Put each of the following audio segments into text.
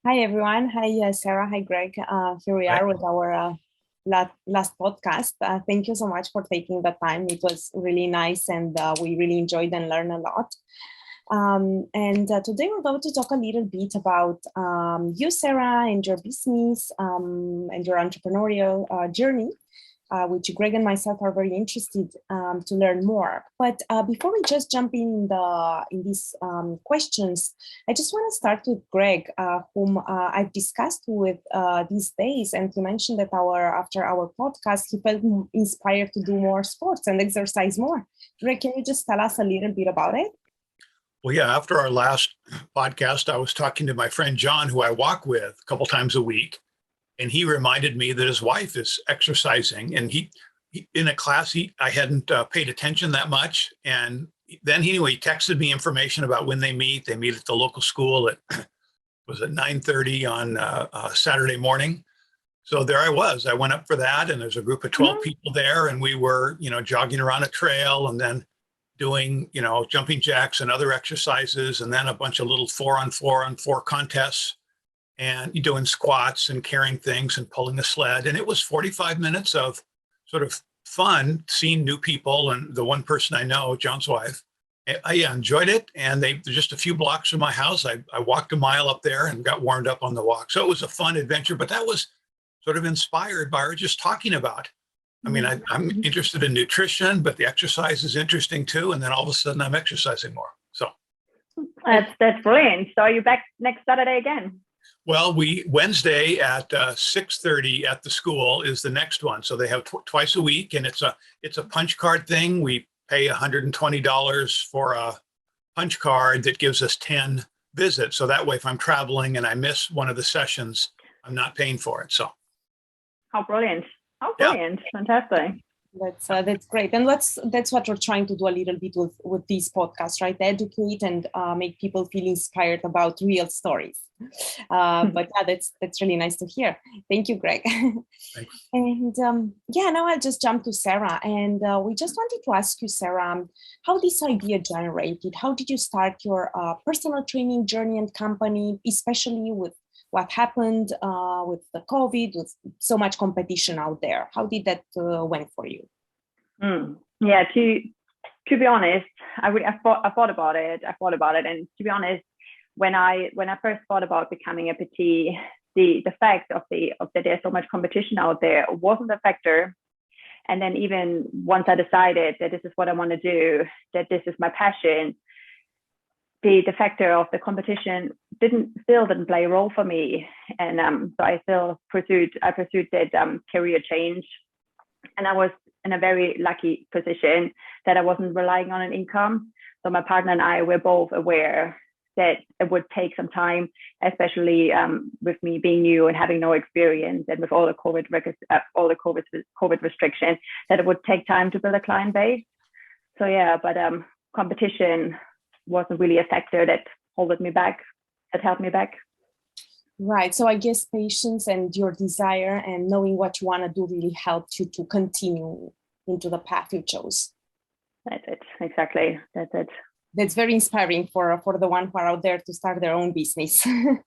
Hi, everyone. Hi, Sarah. Hi, Greg. Here we Right. are with our last podcast. Thank you so much for taking the time. It was really nice and we really enjoyed and learned a lot. And today we're going to talk a little bit about you, Sarah, and your business and your entrepreneurial journey, which Greg and myself are very interested to learn more. But before we just jump in these questions, I just want to start with Greg, whom I've discussed with these days, and he mentioned that after our podcast, he felt inspired to do more sports and exercise more. Greg, can you just tell us a little bit about it? Well, yeah, after our last podcast, I was talking to my friend John, who I walk with a couple times a week, and he reminded me that his wife is exercising. And he in a class, I hadn't paid attention that much. And then he texted me information about when they meet. They meet at the local school at was at 9:30 on Saturday morning. So there I was. I went up for that, and there's a group of 12 people there, and we were, jogging around a trail, and then doing, jumping jacks and other exercises, and then a bunch of little 4-on-4 contests, and doing squats and carrying things and pulling a sled. And it was 45 minutes of sort of fun, seeing new people. And the one person I know, John's wife, I enjoyed it. And they're just a few blocks from my house. I walked a mile up there and got warmed up on the walk. So it was a fun adventure, but that was sort of inspired by her just talking about. I mean, I'm interested in nutrition, but the exercise is interesting too. And then all of a sudden I'm exercising more. So that's brilliant. So are you back next Saturday again? Well, Wednesday at 6:30 at the school is the next one. So they have twice a week, and it's a punch card thing. We pay $120 for a punch card that gives us 10 visits. So that way, if I'm traveling and I miss one of the sessions, I'm not paying for it. So how brilliant. How brilliant. Yeah. Fantastic. That's great, and that's what we're trying to do a little bit with these podcasts, right? Educate and make people feel inspired about real stories. But yeah, that's really nice to hear. Thank you, Greg. Thanks. And now I'll just jump to Sarah, and we just wanted to ask you, Sarah, how this idea generated. How did you start your personal training journey and company, especially with what happened with the COVID, with so much competition out there? How did that went for you? Yeah, to be honest, I thought about it, and to be honest, when I first thought about becoming a PT, the fact of that there's so much competition out there wasn't a factor. And then even once I decided that this is what I want to do, that this is my passion, the factor of the competition still didn't play a role for me. And so I still pursued that career change. And I was in a very lucky position that I wasn't relying on an income. So my partner and I were both aware that it would take some time, especially with me being new and having no experience, and with all the COVID restrictions, that it would take time to build a client base. So yeah, but competition wasn't really a factor that held me back, that held me back. Right. So I guess patience and your desire and knowing what you want to do really helped you to continue into the path you chose. That's it. Exactly. That's it. That's very inspiring for the one who are out there to start their own business. And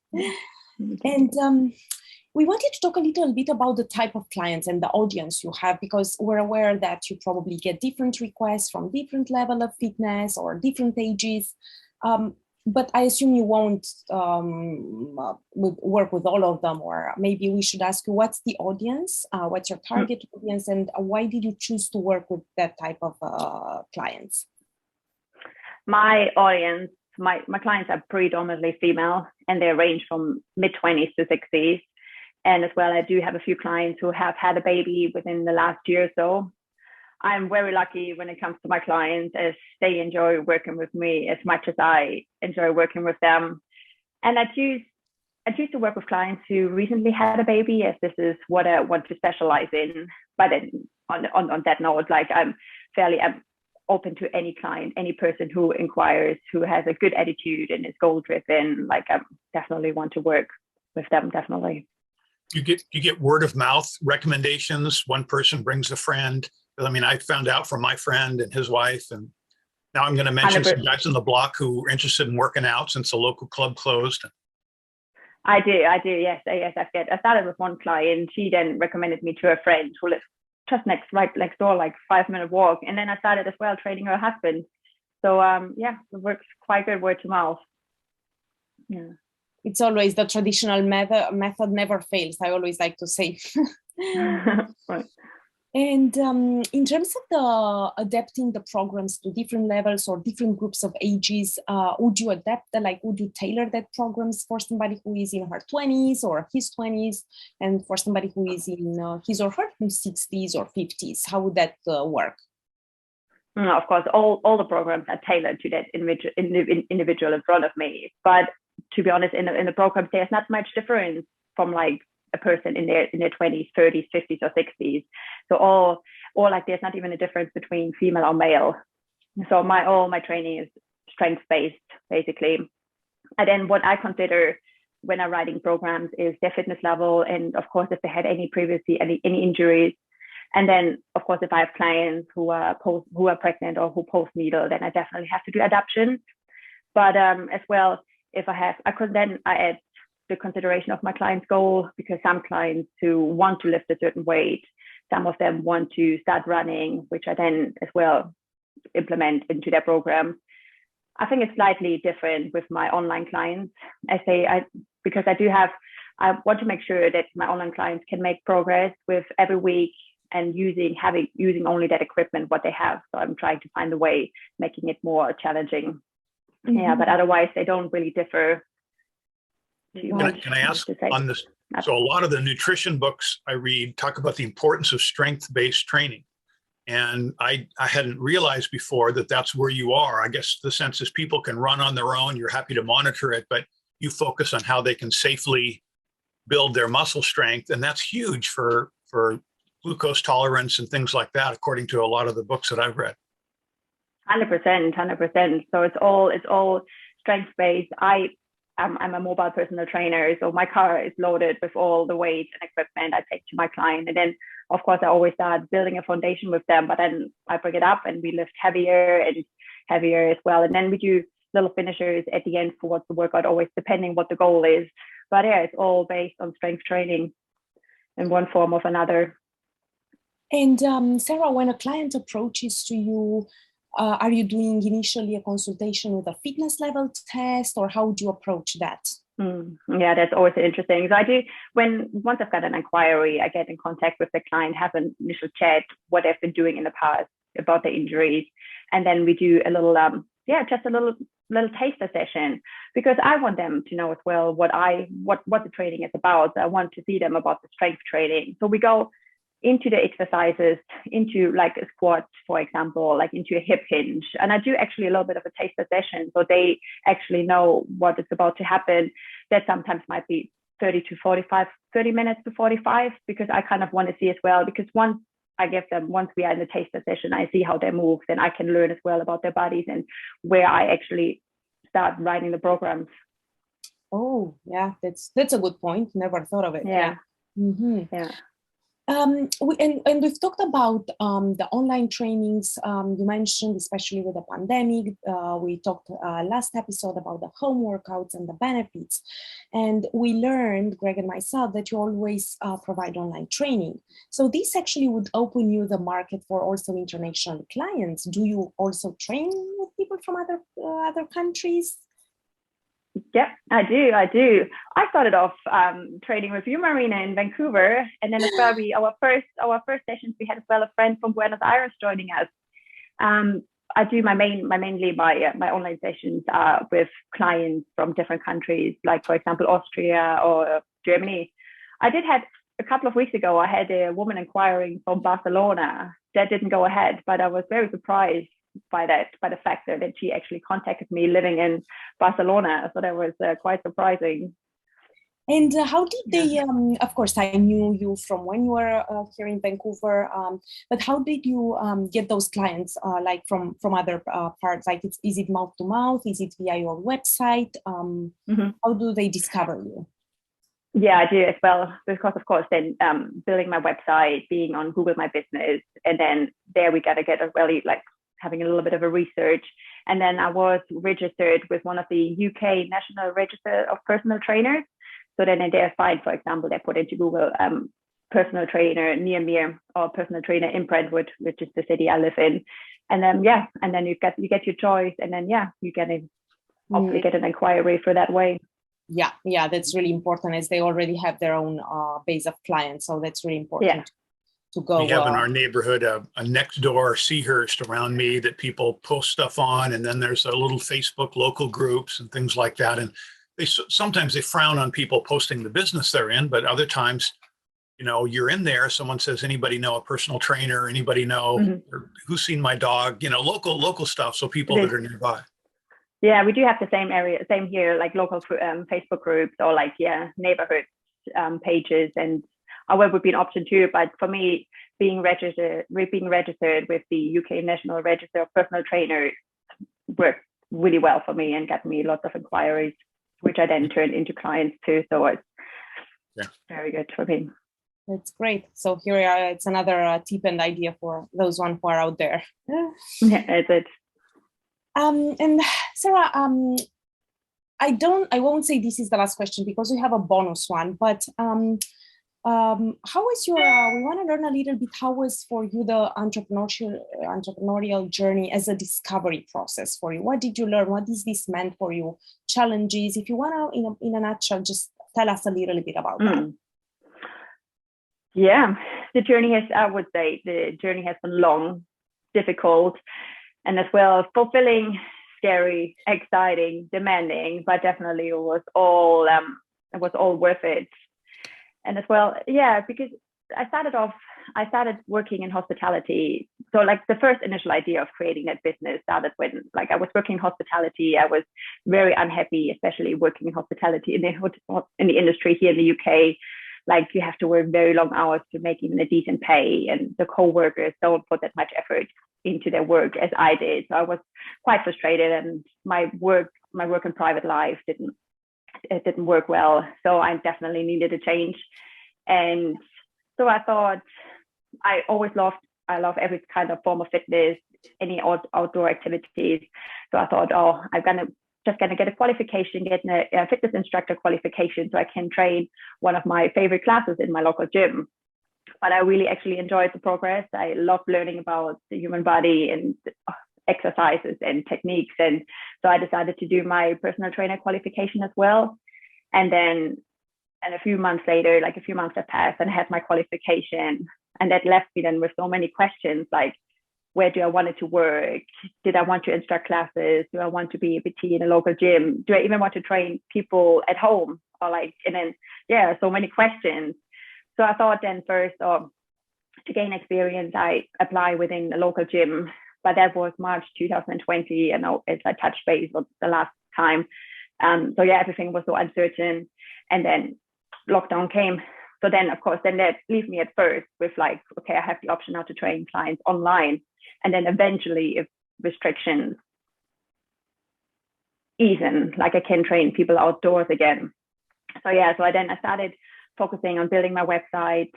we wanted to talk a little bit about the type of clients and the audience you have, because we're aware that you probably get different requests from different level of fitness or different ages. But I assume you won't work with all of them, or maybe we should ask you, what's the audience? What's your target audience, and why did you choose to work with that type of clients? My audience, my clients are predominantly female, and they range from mid-20s to 60s. And as well, I do have a few clients who have had a baby within the last year or so. I'm very lucky when it comes to my clients, as they enjoy working with me as much as I enjoy working with them. And I choose to work with clients who recently had a baby, as this is what I want to specialize in. But then on that note, like I'm open to any client, any person who inquires, who has a good attitude and is goal driven. Like I definitely want to work with them, definitely. You get word of mouth recommendations. One person brings a friend. I mean, I found out from my friend and his wife, and now I'm going to mention 100%. Some guys on the block who are interested in working out since the local club closed. I do. Yes, I started with one client. She then recommended me to a friend who lives just right next door, like 5-minute walk. And then I started as well training her husband. So yeah, it works quite good, word to mouth. Yeah. It's always the traditional method never fails, I always like to say. Right. And in terms of the adapting the programs to different levels or different groups of ages, would you would you tailor that programs for somebody who is in her 20s or his 20s, and for somebody who is in his or her 60s or 50s? How would that work? Of course, all the programs are tailored to that individual in front of me. But to be honest, in the programs, there's not much difference from like a person in their 20s, 30s, 50s, or 60s. So all like there's not even a difference between female or male. So all my training is strength based, basically. And then what I consider when I'm writing programs is their fitness level, and of course if they had any injuries. And then of course if I have clients who are pregnant or who post-natal, then I definitely have to do adaptation. But as well, if I add the consideration of my client's goal, because some clients who want to lift a certain weight, some of them want to start running, which I then as well implement into their program. I think it's slightly different with my online clients. Because I want to make sure that my online clients can make progress with every week and using only that equipment what they have. So I'm trying to find a way making it more challenging. Mm-hmm. Yeah, but otherwise they don't really differ. Can I ask on this? So a lot of the nutrition books I read talk about the importance of strength-based training. And I hadn't realized before that that's where you are. I guess the sense is people can run on their own. You're happy to monitor it, but you focus on how they can safely build their muscle strength. And that's huge for glucose tolerance and things like that, according to a lot of the books that I've read. 100%. So it's all strength-based. I'm a mobile personal trainer, so my car is loaded with all the weights and equipment I take to my client. And then, of course, I always start building a foundation with them, but then I bring it up and we lift heavier and heavier as well. And then we do little finishers at the end for what's the workout, always depending what the goal is. But yeah, it's all based on strength training in one form or another. And Sarah, when a client approaches to you, are you doing initially a consultation with a fitness level test, or how would you approach that? Yeah, that's always interesting. So I do, once I've got an inquiry, I get in contact with the client, have an initial chat, what they've been doing in the past about the injuries. And then we do a little, just a little taster session, because I want them to know as well what the training is about. I want to see them about the strength training. So we go into the exercises, into like a squat, for example, like into a hip hinge. And I do actually a little bit of a taster session, so they actually know what is about to happen. That sometimes might be 30 minutes to 45, because I kind of want to see as well, because once we are in the taster session, I see how they move, then I can learn as well about their bodies and where I actually start writing the programs. Oh, yeah, that's a good point. Never thought of it. Yeah. Mm-hmm. Yeah. And we've talked about the online trainings you mentioned, especially with the pandemic. We talked last episode about the home workouts and the benefits. And we learned, Greg and myself, that you always provide online training. So this actually would open you the market for also international clients. Do you also train with people from other countries? Yeah, I do. I started off training with you, Marina, in Vancouver, and then as well, our first sessions we had as well a friend from Buenos Aires joining us. I do my online sessions with clients from different countries, like for example Austria or Germany. I did have a couple of weeks ago. I had a woman inquiring from Barcelona. That didn't go ahead, but I was very surprised by the fact that she actually contacted me living in Barcelona. So that was quite surprising. And how did they, of course, I knew you from when you were here in Vancouver, but how did you get those clients like from other parts? Like, is it mouth to mouth? Is it via your website? How do they discover you? Yeah, I do as well, because of course then building my website, being on Google My Business, and then there we got to get a really like having a little bit of a research. And then I was registered with one of the UK National Register of Personal Trainers. So then in their site, for example, they put into Google personal trainer near me or personal trainer in Brentwood, which is the city I live in. And then and then you get your choice, and then you hopefully get an inquiry for that way. Yeah, that's really important, as they already have their own base of clients. So that's really important to go. We have in our neighborhood a next door Seahurst around me that people post stuff on, and then there's a little Facebook local groups and things like that. And sometimes they frown on people posting the business they're in, but other times, you're in there, someone says, anybody know a personal trainer? Anybody know or who's seen my dog? Local stuff. So people that are nearby. Yeah, we do have the same here, like local Facebook groups or like, neighborhood pages. And however would be an option too. But for me, being registered with the UK National Register of Personal Trainers worked really well for me and got me lots of inquiries, which I then turned into clients too. So it's very good for me. That's great. So here we are. It's another tip and idea for those who are out there. Yeah, it's it. And Sarah, I won't say this is the last question because we have a bonus one, but how is your, we want to learn a little bit, how was for you the entrepreneurial journey as a discovery process for you? What did you learn? What is this meant for you? Challenges? If you want to, in a nutshell, just tell us a little bit about that. Yeah, the journey has been long, difficult, and as well fulfilling, scary, exciting, demanding, but definitely it was all worth it. And as well, because I started working in hospitality. So like the first initial idea of creating that business started when I was working in hospitality. I was very unhappy, especially working in hospitality in the industry here in the UK. Like you have to work very long hours to make even a decent pay, and the co-workers don't put that much effort into their work as I did. So I was quite frustrated, and my work and private life didn't work well. So I definitely needed a change. And so I thought, I love every kind of form of fitness, any outdoor activities. So I thought, I'm just gonna get a qualification, get a fitness instructor qualification so I can train one of my favorite classes in my local gym. But I really actually enjoyed the progress. I love learning about the human body and exercises and techniques. And so I decided to do my personal trainer qualification as well. And then a few months later, like a few months have passed, and I had my qualification. And that left me then with so many questions, like, where do I want it to work? Did I want to instruct classes? Do I want to be a PT in a local gym? Do I even want to train people at home? So many questions. So I thought then first, to gain experience, I apply within a local gym, but that was March 2020, and as I touched base on the last time. Everything was so uncertain, and then lockdown came. So then, of course, that leave me at first with I have the option now to train clients online, and then eventually, if restrictions ease, I can train people outdoors again. So I started focusing on building my website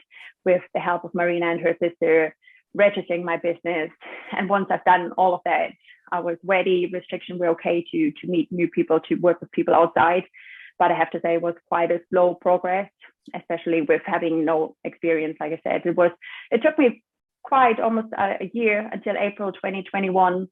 with the help of Marina and her sister, registering my business. And once I've done all of that, I was ready. Restrictions were okay to meet new people, to work with people outside. But I have to say it was quite a slow progress, especially with having no experience. Like I said, it took me quite almost a year until April 2021.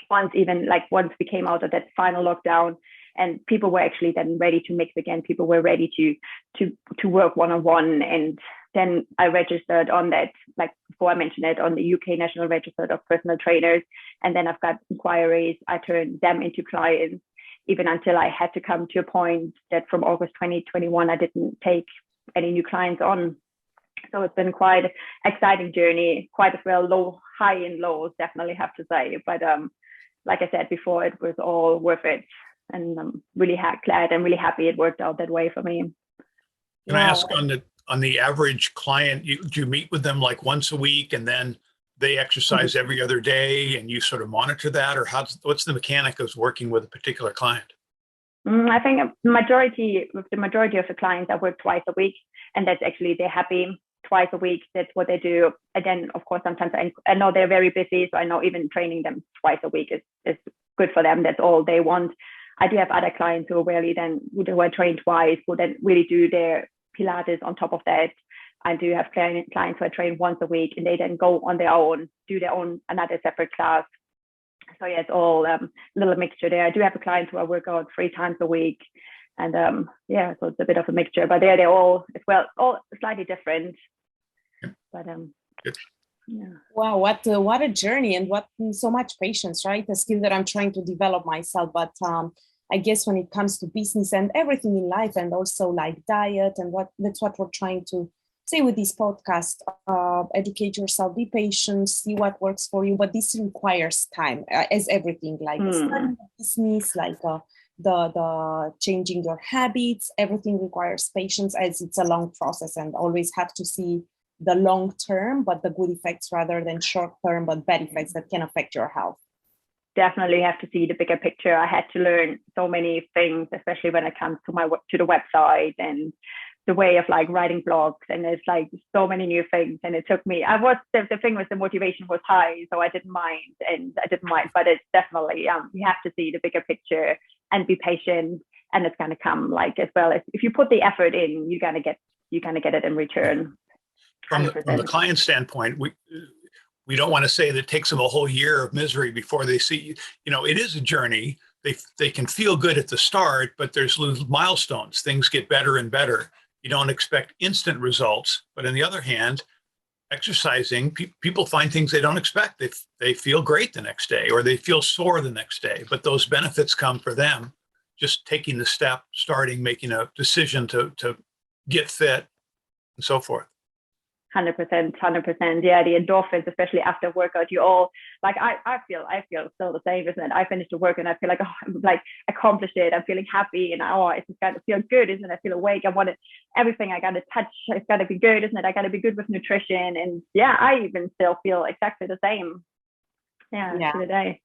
Once we came out of that final lockdown, and people were actually then ready to mix again. People were ready to work one-on-one. And then I registered on that, like before I mentioned it, on the UK National Register of Personal Trainers. And then I've got inquiries. I turned them into clients, even until I had to come to a point that from August 2021, I didn't take any new clients on. So it's been quite an exciting journey, quite as well, high and lows, definitely have to say. But like I said before, it was all worth it. And I'm really glad and really happy it worked out that way for me. Can I ask, on the average client, do you meet with them like once a week, and then they exercise every other day, and you sort of monitor that, or what's the mechanic of working with a particular client? I think the majority of the clients I work twice a week, and that's actually, they're happy twice a week. That's what they do. And then of course, sometimes I know they're very busy, so I know even training them twice a week is good for them. That's all they want. I do have other clients who I train twice, who then really do their Pilates on top of that. I do have clients who I train once a week, and they then go on their own, do their own another separate class. So yeah, it's all a little mixture there. I do have a client who I work out 3 times a week, and yeah, so it's a bit of a mixture. But they're all as well, all slightly different. But yeah. Wow, what a journey, and what so much patience, right? A skill that I'm trying to develop myself. But I guess when it comes to business and everything in life, and also like diet, and that's what we're trying to say with this podcast, educate yourself, be patient, see what works for you. But this requires time, as everything, like starting a business, like the changing your habits, everything requires patience, as it's a long process, and always have to see the long term, but the good effects rather than short term, but bad effects that can affect your health. Definitely have to see the bigger picture. I had to learn so many things, especially when it comes to the website and the way of like writing blogs, and there's like so many new things. And it took me, the thing was the motivation was high, so I didn't mind, but it's definitely, you have to see the bigger picture and be patient, and it's going to come like, as well as if you put the effort in, you're going to get it in return. From the client standpoint, we don't want to say that it takes them a whole year of misery before they see, it is a journey. They can feel good at the start, but there's milestones. Things get better and better. You don't expect instant results. But on the other hand, exercising, people find things they don't expect. They feel great the next day, or they feel sore the next day. But those benefits come for them just taking the step, starting, making a decision to get fit, and so forth. 100%. Yeah, the endorphins, especially after workout, you all like, I feel still the same, isn't it? I finished the work and I feel like, I'm like accomplished it. I'm feeling happy, and it's just got to feel good, isn't it? I feel awake. I want it, everything I got to touch. It's got to be good, isn't it? I got to be good with nutrition, and yeah, I even still feel exactly the same. Yeah. To the day.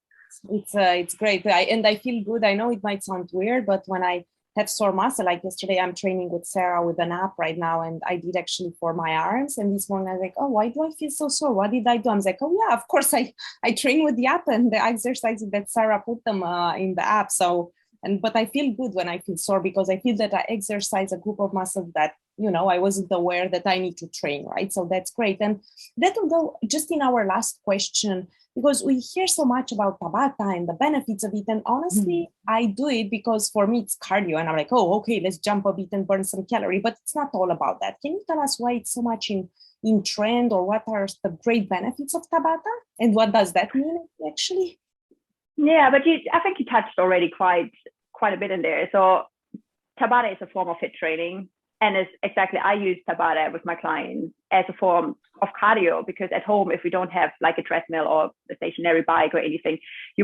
It's great, and I feel good. I know it might sound weird, but when I have sore muscle, like yesterday, I'm training with Sarah with an app right now, and I did actually for my arms. And this morning I was like, oh, why do I feel so sore? What did I do? I was like, oh yeah, of course I train with the app and the exercises that Sarah put them in the app. So, but I feel good when I feel sore, because I feel that I exercise a group of muscles that, I wasn't aware that I need to train, right? So that's great. And that will go just in our last question, because we hear so much about Tabata and the benefits of it. And honestly, I do it because for me, it's cardio. And I'm like, oh, okay, let's jump a bit and burn some calorie. But it's not all about that. Can you tell us why it's so much in trend, or what are the great benefits of Tabata? And what does that mean, actually? Yeah, but I think you touched already quite a bit in there. So Tabata is a form of HIIT training. And it's exactly, I use Tabata with my clients as a form of cardio, because at home, if we don't have like a treadmill or a stationary bike or anything, you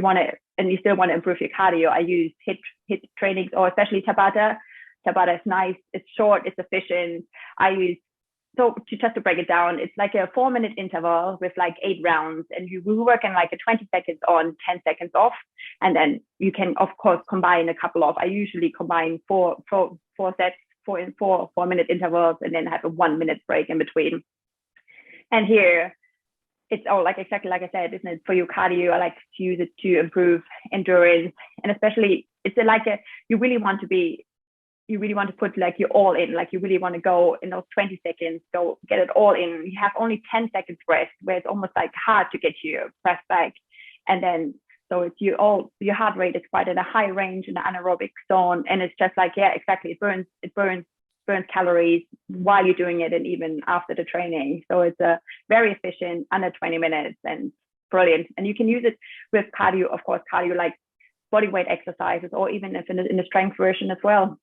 still want to improve your cardio, I use HIIT trainings, or especially Tabata. Tabata is nice, it's short, it's efficient. Just to break it down, it's like a 4-minute interval with like 8 rounds, and we work in like a 20 seconds on, 10 seconds off. And then you can, of course, combine I usually combine four sets, 4-minute intervals, and then have a 1-minute break in between. And here it's all like exactly like I said, isn't it? For your cardio, I like to use it to improve endurance, and especially it's like you really want to put like you all in, like you really want to go in those 20 seconds, go get it all in. You have only 10 seconds rest, where it's almost like hard to get your breath back. And then so it's your heart rate is quite in a high range in the anaerobic zone, and it's just like, yeah, exactly, it burns calories while you're doing it, and even after the training. So it's a very efficient, under 20 minutes, and brilliant. And you can use it with cardio, of course, like body weight exercises, or even if in the strength version as well.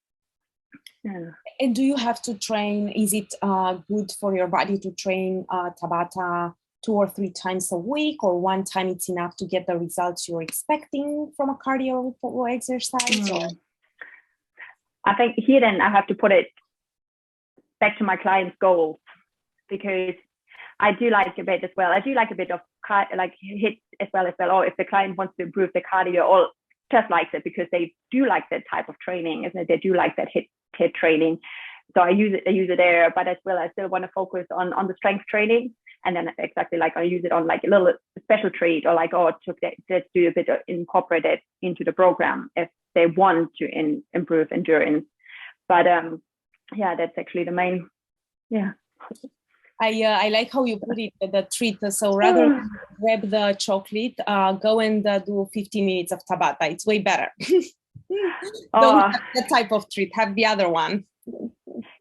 Yeah. And do you have to train? Is it good for your body to train Tabata 2 or 3 times a week, or one time it's enough to get the results you're expecting from a cardio exercise? I think here then I have to put it back to my client's goals, because I do like a bit as well. I do like a bit of like HIIT as well, or if the client wants to improve the cardio, or just likes it because they do like that type of training, isn't it? They do like that HIIT training. So I use it there, but as well, I still want to focus on the strength training. And then exactly like I use it on like a little special treat, or like, let's do a bit of incorporate it into the program if they want to improve endurance. But yeah, that's actually the main. Yeah. I like how you put it, the treat. So rather than grab the chocolate, go and do 15 minutes of Tabata. It's way better. Don't have that type of treat. Have the other one.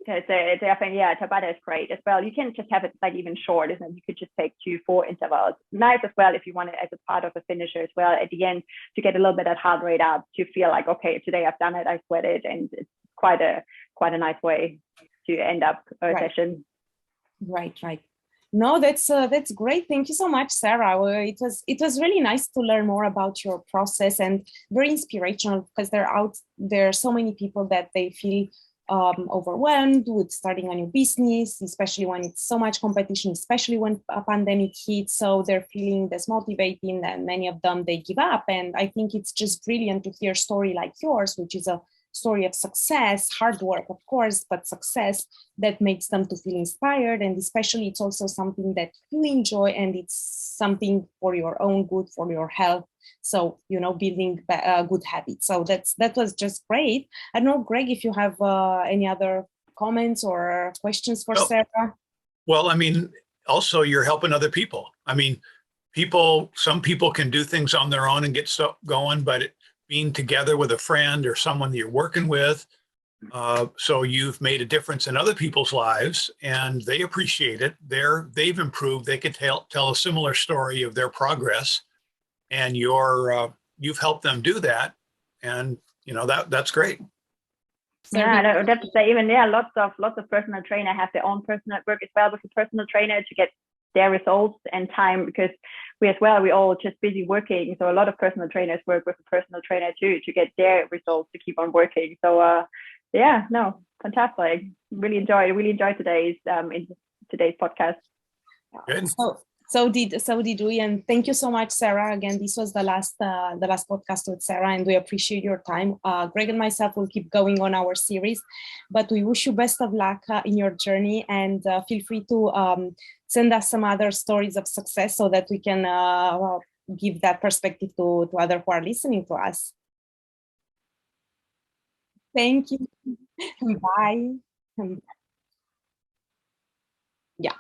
Definitely, yeah, Tabata is great as well. You can just have it like even short, isn't it? You could just take 2-4 intervals. Nice as well if you want it as a part of a finisher as well at the end to get a little bit of heart rate up, to feel like, okay, today I've done it, I sweated, and it's quite a nice way to end up a session. Right. No, that's great. Thank you so much, Sarah. It was really nice to learn more about your process, and very inspirational, because there are so many people that they feel overwhelmed with starting a new business, especially when it's so much competition, especially when a pandemic hits. So they're feeling dismotivating, and many of them, they give up. And I think it's just brilliant to hear a story like yours, which is a story of success, hard work, of course, but success that makes them to feel inspired. And especially it's also something that you enjoy, and it's something for your own good, for your health. So, building good habits. So that was just great. I don't know, Greg, if you have any other comments or questions for Sarah. Well, I mean, also you're helping other people. I mean, some people can do things on their own and get going, but being together with a friend or someone that you're working with, so you've made a difference in other people's lives, and they appreciate it. They've improved. They could tell a similar story of their progress, and you've helped them do that, and that's great. Yeah, that's even lots of personal trainer have their own personal work as well with a personal trainer to get their results and time, because we all just busy working. So a lot of personal trainers work with a personal trainer too to get their results to keep on working. So fantastic. Really enjoyed today's podcast. Good. So did we, and thank you so much, Sarah. Again, this was the last podcast with Sarah, and we appreciate your time. Greg and myself will keep going on our series, but we wish you best of luck in your journey, and feel free to send us some other stories of success so that we can give that perspective to others who are listening to us. Thank you. Bye. Yeah.